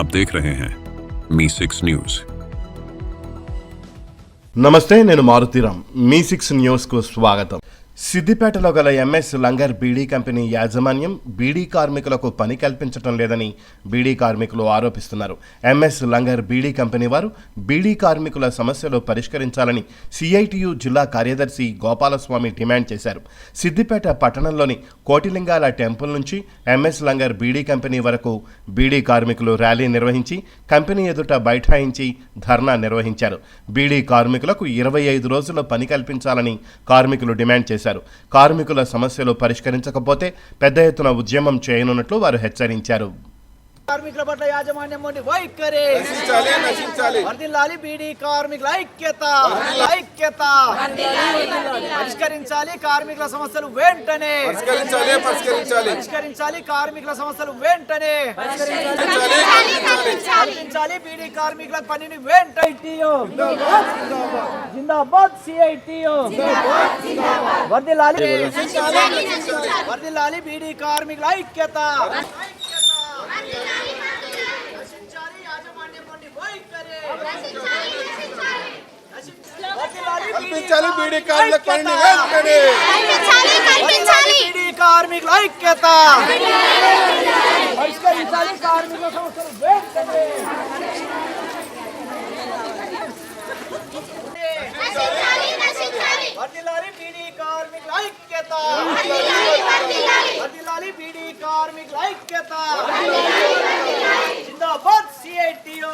आप देख रहे हैं मी6 न्यूज। నమస్తే, నేను మారుతీరామ్. మీ6 న్యూస్కు స్వాగతం. సిద్దిపేటలో గల ఎంఎస్ లంగర్ బీడీ కంపెనీ యాజమాన్యం బీడీ కార్మికులకు పని కల్పించడం లేదని బీడీ కార్మికులు ఆరోపిస్తున్నారు. ఎంఎస్ లంగర్ బీడీ కంపెనీ వారు బీడీ కార్మికుల సమస్యలు పరిష్కరించాలని సిఐటియు జిల్లా కార్యదర్శి గోపాలస్వామి డిమాండ్ చేశారు. సిద్దిపేట పట్టణంలోని కోటిలింగాల టెంపుల్ నుంచి ఎంఎస్ లంగర్ బీడీ కంపెనీ వరకు బీడీ కార్మికులు ర్యాలీ నిర్వహించి కంపెనీ ఎదుట బైఠాయించి ధర్నా నిర్వహించారు. బీడీ కార్మికులకు 25 రోజులు పని కల్పించాలని కార్మికులు డిమాండ్ చేశారు. కార్మికుల సమస్యలు పరిష్కరించకపోతే పెద్ద ఎత్తున ఉద్యమం చేయనున్నట్లు వారు హెచ్చరించారు. కార్మికుల పట్ల యాజమాన్యం వైఖరి వర్ధిల్లాలి, బీడీ కార్మికుల ఐక్యత పరిష్కరించాలి, కార్మికుల సమస్యలు వెంటనే పరిష్కరించాలి, కార్మికుల సమస్యలు వెంటనే కల్పించాలి, బీడీ కార్మికుల పనిని వెంటనే. జిందాబాద్ సిఐటియు, వర్ధిల్లాలి, బీడీ కార్మికుల ఐక్యత. కల్పించాలి, బీడీ కార్మికుల పనిని వెంటనే బీడీ కార్మికుల ఐక్యత పరిష్కరించాలి, కార్మికుల సమస్యలు వెంటనే వర్ధిల్లాలి, బీడీ కార్మికుల ఐక్యత వర్ధిల్లాలి, బీడీ కార్మికుల ఐక్యత. జిందాబాద్ సిఐటియు,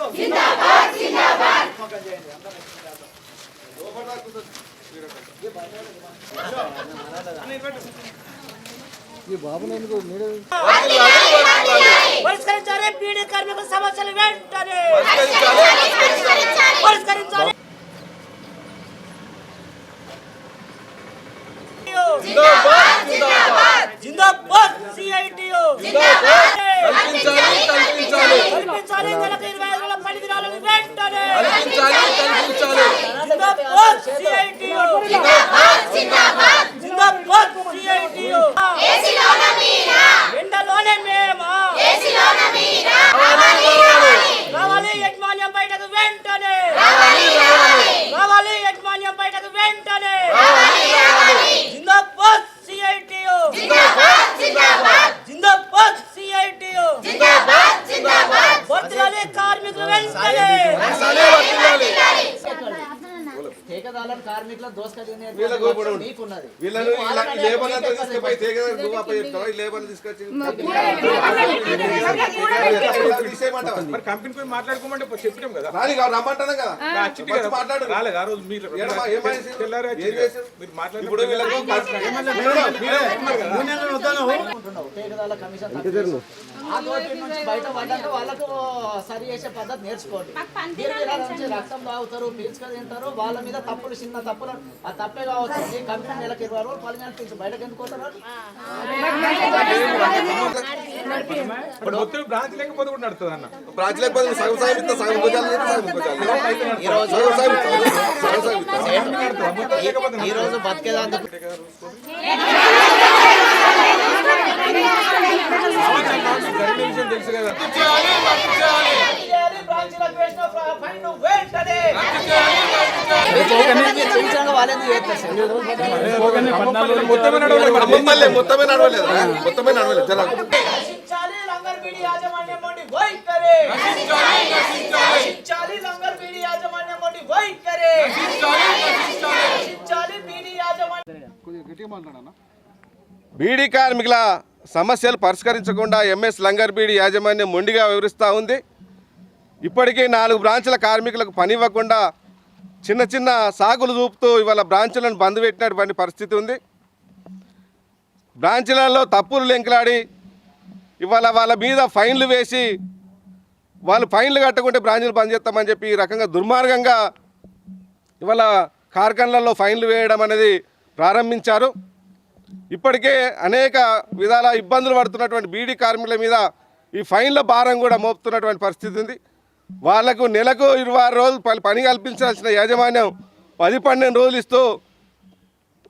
పరిష్కరించాలి, బీడీ కార్మికుల సమస్యలు వెంటనే పరిష్కరించాలి. జిందాబాద్ సిఐటియు, కల్పించాలి, నెలకు 25 రోజుల పని దినాలను వెంటనే జిందాబాద్ సిఐటియు, జిందాబాద్ సిఐటియు. ఎండలోనే మేమా రావాలి, యజమాన్యం బయటకు వెంటనే రావాలి, యజమాన్యం బయటకు వెంటనే. జిందాబాద్ సిఐటియు, జిందాబాద్ సిఐటియు, వర్ధిల్లాలి, కార్మికులు వెంటనే. ठेकेदार कार्मिक కంపెనీ మాట్లాడుకోమంటే చెప్పాం కదా, రమ్మంటాను కదా, రాలేదు ఆ రోజు మీరు ठेकेदार कमीशन బయట పడ్డాక వాళ్ళకు సరి చేసే పద్ధతి నేర్చుకోండి. రక్తం తాగుతారు, పీల్చుకొని తింటారు, వాళ్ళ మీద తప్పులు, చిన్న తప్పులు, ఆ తప్పే కావచ్చు. ఈ కంపెనీ నెలకు 20 రోజులు పని చేసి బయటకు ఎందుకు పోతారు? మొత్తం బ్రాంచ్ లేకపోతే కూడా నడుతుంది అన్న, బ్రాంచ్ లేకపోతే ఈ రోజు బతికేదాన్ని తెలుసు కదా. మొత్తమే నడవలేదు. బీడీ కార్మికుల సమస్యలు పరిష్కరించకుండా ఎంఎస్ లంగర్ బీడీ యాజమాన్యం మొండిగా వివరిస్తూ ఉంది. ఇప్పటికీ 4 బ్రాంచుల కార్మికులకు పని ఇవ్వకుండా చిన్న చిన్న సాగులు చూపుతూ ఇవాళ బ్రాంచులను బంద్ పెట్టినటువంటి పరిస్థితి ఉంది. బ్రాంచులలో తప్పులు లెంకలాడి ఇవాళ వాళ్ళ మీద ఫైన్లు వేసి వాళ్ళు ఫైన్లు కట్టకుంటే బ్రాంచులు బంద్ చేస్తామని చెప్పి ఈ రకంగా దుర్మార్గంగా ఇవాళ కార్ఖానలలో ఫైన్లు వేయడం అనేది ప్రారంభించారు. ఇప్పటికే అనేక విధాల ఇబ్బందులు పడుతున్నటువంటి బీడీ కార్మికుల మీద ఈ ఫైన్ల భారం కూడా మోపుతున్నటువంటి పరిస్థితి ఉంది. వాళ్లకు నెలకు 26 రోజులు పని కల్పించాల్సిన యాజమాన్యం 10-12 రోజులు ఇస్తూ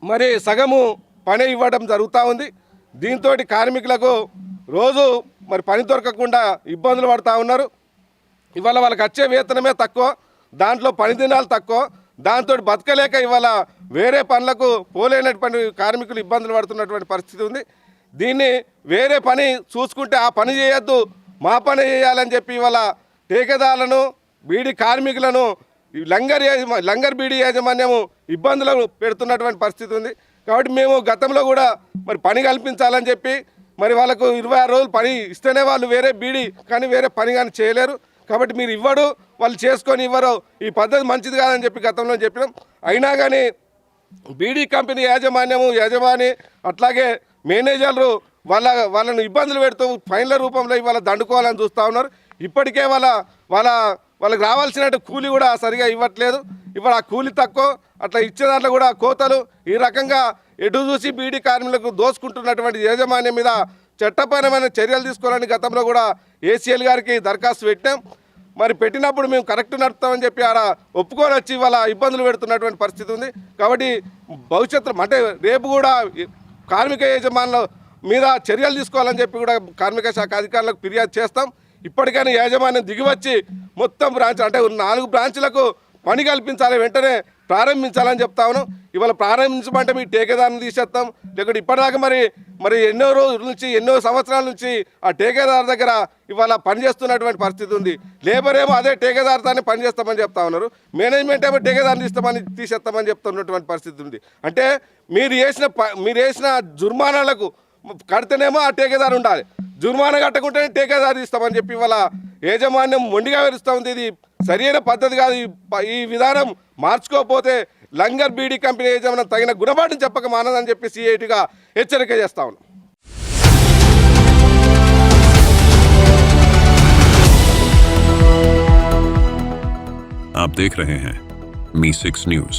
మరి సగము పని ఇవ్వడం జరుగుతూ ఉంది. దీంతో కార్మికులకు రోజు మరి పని దొరకకుండా ఇబ్బందులు పడుతూ ఉన్నారు. ఇవాళ వాళ్ళకి వచ్చే వేతనమే తక్కువ, దాంట్లో పని దినాలు తక్కువ, దాంతో బతకలేక ఇవాళ వేరే పనులకు పోలేనటువంటి కార్మికులు ఇబ్బందులు పడుతున్నటువంటి పరిస్థితి ఉంది. దీన్ని వేరే పని చూసుకుంటే ఆ పని చేయొద్దు, మా పని చేయాలని చెప్పి ఇవాళ ఠేకేదారులను బీడీ కార్మికులను లంగర్ బీడీ యాజమాన్యము ఇబ్బందులు పెడుతున్నటువంటి పరిస్థితి ఉంది. కాబట్టి మేము గతంలో కూడా మరి పని కల్పించాలని చెప్పి మరి వాళ్ళకు 26 రోజులు పని ఇస్తేనే వాళ్ళు వేరే బీడీ కానీ వేరే పని కానీ చేయలేరు. కాబట్టి మీరు ఇవ్వడు, వాళ్ళు చేసుకొని ఇవ్వరు, ఈ పద్ధతి మంచిది కాదని చెప్పి గతంలో చెప్పినాం. అయినా కానీ బీడీ కంపెనీ యజమాని అట్లాగే మేనేజర్లు వాళ్ళను ఇబ్బందులు పెడుతూ ఫైన్ల రూపంలో ఇవాళ దండుకోవాలని చూస్తూ ఉన్నారు. ఇప్పటికే వాళ్ళకి రావాల్సిన కూలీ కూడా సరిగా ఇవ్వట్లేదు. ఇవాళ ఆ కూలీ తక్కువ, అట్లా ఇచ్చే దాంట్లో కూడా కోతలు, ఈ రకంగా ఎటు చూసి బీడీ కార్మికులకు దోసుకుంటున్నటువంటి యాజమాన్యం మీద చట్టపరమైన చర్యలు తీసుకోవాలని గతంలో కూడా ఏసీఎల్ గారికి దరఖాస్తు పెట్టాం. మరి పెట్టినప్పుడు మేము కరెక్ట్ నడుపుతామని చెప్పి ఆడ ఒప్పుకొని వచ్చి వాళ్ళ ఇబ్బందులు పెడుతున్నటువంటి పరిస్థితి ఉంది. కాబట్టి భవిష్యత్తులో అంటే రేపు కూడా కార్మిక యజమానుల మీద చర్యలు తీసుకోవాలని చెప్పి కూడా కార్మిక శాఖ అధికారులకు ఫిర్యాదు చేస్తాం. ఇప్పటికైనా యాజమాన్యం దిగివచ్చి మొత్తం బ్రాంచ్ అంటే 4 బ్రాంచ్లకు పని కల్పించాలి, వెంటనే ప్రారంభించాలని చెప్తా ఉన్నాం. ఇవాళ ప్రారంభించమంటే మీ ఠేకేదారుని తీసేస్తాం, లేకుంటే ఇప్పటిదాకా మరి ఎన్నో రోజుల నుంచి ఎన్నో సంవత్సరాల నుంచి ఆ ఠేకేదారు దగ్గర ఇవాళ పనిచేస్తున్నటువంటి పరిస్థితి ఉంది. లేబర్ ఏమో అదే ఠేకేదారుతానే పనిచేస్తామని చెప్తా ఉన్నారు, మేనేజ్మెంట్ ఏమో ఠేకేదారుని తీసేస్తామని చెప్తున్నటువంటి పరిస్థితి ఉంది. అంటే మీరు వేసిన జుర్మానాలకు కడితేనేమో ఆ ఠేకేదారు ఉండాలి, జుర్మానా కట్టకుంటేనే ఠేకేదారు ఇస్తామని చెప్పి ఇవాళ యాజమాన్యం మొండిగా విరుస్తూ ఉంది. ఇది సరైన పద్ధతి కాదు. ఈ విధానం మార్చుకోకపోతే లంగర్ బీడీ కంపెనీ యజమానం తగిన గుణపాఠం చెప్పక మానదని చెప్పి సిఐటిగా హెచ్చరిక చేస్తా ఉన్నాం. आप देख रहे हैं मी 6 न्यूज।